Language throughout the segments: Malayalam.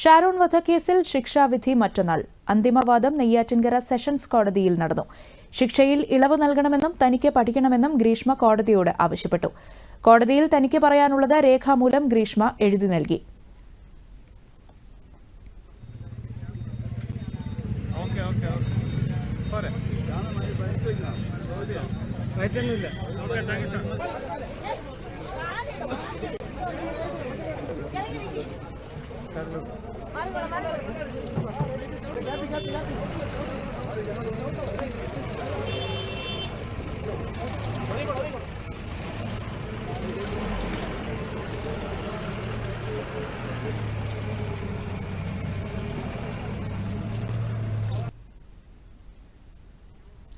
ഷാരോൺ വധക്കേസിൽ ശിക്ഷാവിധി മറ്റന്നാൾ. അന്തിമവാദം നെയ്യാറ്റിൻകര സെഷൻസ് കോടതിയിൽ നടന്നു. ശിക്ഷയിൽ ഇളവ് നൽകണമെന്നും തനിക്ക് പഠിക്കണമെന്നും ഗ്രീഷ്മ കോടതിയോട് ആവശ്യപ്പെട്ടു. കോടതിയിൽ തനിക്ക് പറയാനുള്ളത് രേഖാമൂലം ഗ്രീഷ്മ എഴുതി നൽകി.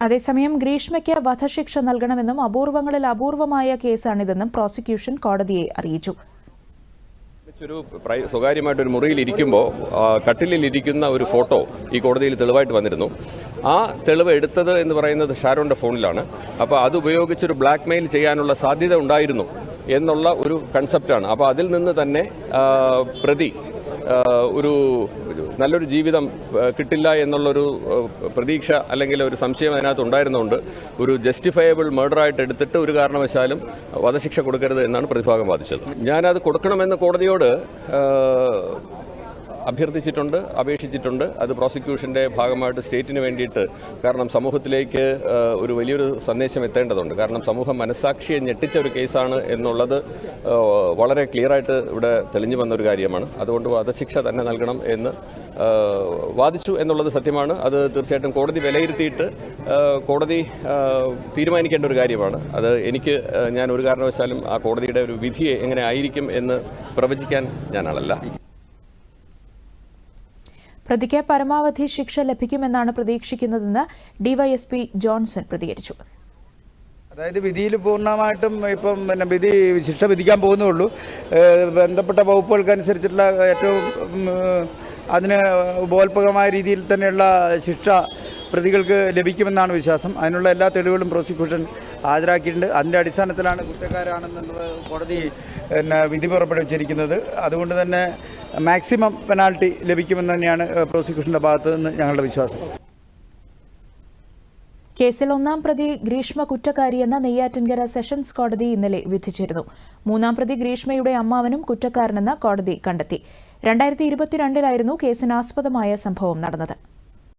അതേസമയം ഗ്രീഷ്മയ്ക്ക് വധശിക്ഷ നൽകണമെന്നും അപൂർവങ്ങളിൽ അപൂർവമായ കേസാണിതെന്നും പ്രോസിക്യൂഷൻ കോടതിയെ അറിയിച്ചു. സ്വകാര്യമായിട്ടൊരു മുറിയിൽ ഇരിക്കുമ്പോൾ കട്ടിലിരിക്കുന്ന ഒരു ഫോട്ടോ ഈ കോടതിയിൽ തെളിവായിട്ട് വന്നിരുന്നു. ആ തെളിവ് എടുത്തത് എന്ന് പറയുന്നത് ഷാരോണിൻ്റെ ഫോണിലാണ്. അപ്പോൾ അത് ഉപയോഗിച്ചൊരു ബ്ലാക്ക് മെയിൽ ചെയ്യാനുള്ള സാധ്യത ഉണ്ടായിരുന്നു എന്നുള്ള ഒരു കൺസെപ്റ്റാണ്. അപ്പോൾ അതിൽ നിന്ന് തന്നെ പ്രതി ഒരു നല്ലൊരു ജീവിതം കിട്ടില്ല എന്നുള്ളൊരു പ്രതീക്ഷ അല്ലെങ്കിൽ ഒരു സംശയം അതിനകത്ത് ഉണ്ടായിരുന്നുകൊണ്ട് ഒരു ജസ്റ്റിഫയബിൾ മർഡറായിട്ട് എടുത്തിട്ട് ഒരു കാരണവശാലും വധശിക്ഷ കൊടുക്കരുത് എന്നാണ് പ്രതിഭാഗം വാദിച്ചത്. ഞാനത് കൊടുക്കണമെന്ന് കോടതിയോട് അഭ്യർത്ഥിച്ചിട്ടുണ്ട്, അപേക്ഷിച്ചിട്ടുണ്ട്. അത് പ്രോസിക്യൂഷൻ്റെ ഭാഗമായിട്ട് സ്റ്റേറ്റിന് വേണ്ടിയിട്ട്, കാരണം സമൂഹത്തിലേക്ക് ഒരു വലിയൊരു സന്ദേശം എത്തേണ്ടതുണ്ട്. കാരണം സമൂഹം മനസ്സാക്ഷിയെ ഞെട്ടിച്ച ഒരു കേസാണ് എന്നുള്ളത് വളരെ ക്ലിയറായിട്ട് ഇവിടെ തെളിഞ്ഞു വന്നൊരു കാര്യമാണ്. അതുകൊണ്ട് വധശിക്ഷ തന്നെ നൽകണം എന്ന് വാദിച്ചു എന്നുള്ളത് സത്യമാണ്. അത് തീർച്ചയായിട്ടും കോടതി വിലയിരുത്തിയിട്ട് കോടതി തീരുമാനിക്കേണ്ട ഒരു കാര്യമാണ്. അത് ഞാൻ ഒരു കാരണവശാലും ആ കോടതിയുടെ ഒരു വിധിയെ എങ്ങനെ ആയിരിക്കും എന്ന് പ്രവചിക്കാൻ ഞാനാളല്ല. പ്രതിക്ക് പരമാവധി ശിക്ഷ ലഭിക്കുമെന്നാണ് പ്രതീക്ഷിക്കുന്നതെന്ന് ഡിവൈഎസ്പി ജോൺസൺ പ്രതികരിച്ചു. അതായത് വിധിയിൽ പൂർണ്ണമായിട്ടും ഇപ്പം വിധി ശിക്ഷ വിധിക്കാൻ പോകുന്നുള്ളൂ. ബന്ധപ്പെട്ട വകുപ്പുകൾക്കനുസരിച്ചുള്ള ഏറ്റവും അതിന് ഉപോത്പകമായ രീതിയിൽ തന്നെയുള്ള ശിക്ഷ പ്രതികൾക്ക് ലഭിക്കുമെന്നാണ് വിശ്വാസം. അതിനുള്ള എല്ലാ തെളിവുകളും പ്രോസിക്യൂഷൻ ഹാജരാക്കിയിട്ടുണ്ട്. അതിൻ്റെ അടിസ്ഥാനത്തിലാണ് കുറ്റക്കാരാണെന്നുള്ളത് കോടതി വിധി പുറപ്പെടുവിച്ചിരിക്കുന്നത്. അതുകൊണ്ട് തന്നെ മാക്സിമം പെനാൽറ്റി ലഭിക്കുമെന്ന് തന്നെയാണ് പ്രോസിക്യൂഷന്റെ ഭാഗത്ത് നിന്ന് ഞങ്ങളുടെ വിശ്വാസം. കേസിൽ ഒന്നാം പ്രതി ഗ്രീഷ്മ കുറ്റക്കാരിയെന്ന നെയ്യാറ്റിൻകര സെഷൻസ് കോടതി ഇന്നലെ വിധിച്ചിരുന്നു. മൂന്നാം പ്രതി ഗ്രീഷ്മയുടെ അമ്മാവനും കുറ്റക്കാരനെന്ന് കോടതി കണ്ടെത്തി. 2022 കേസിനാസ്പദമായ സംഭവം നടന്നത്.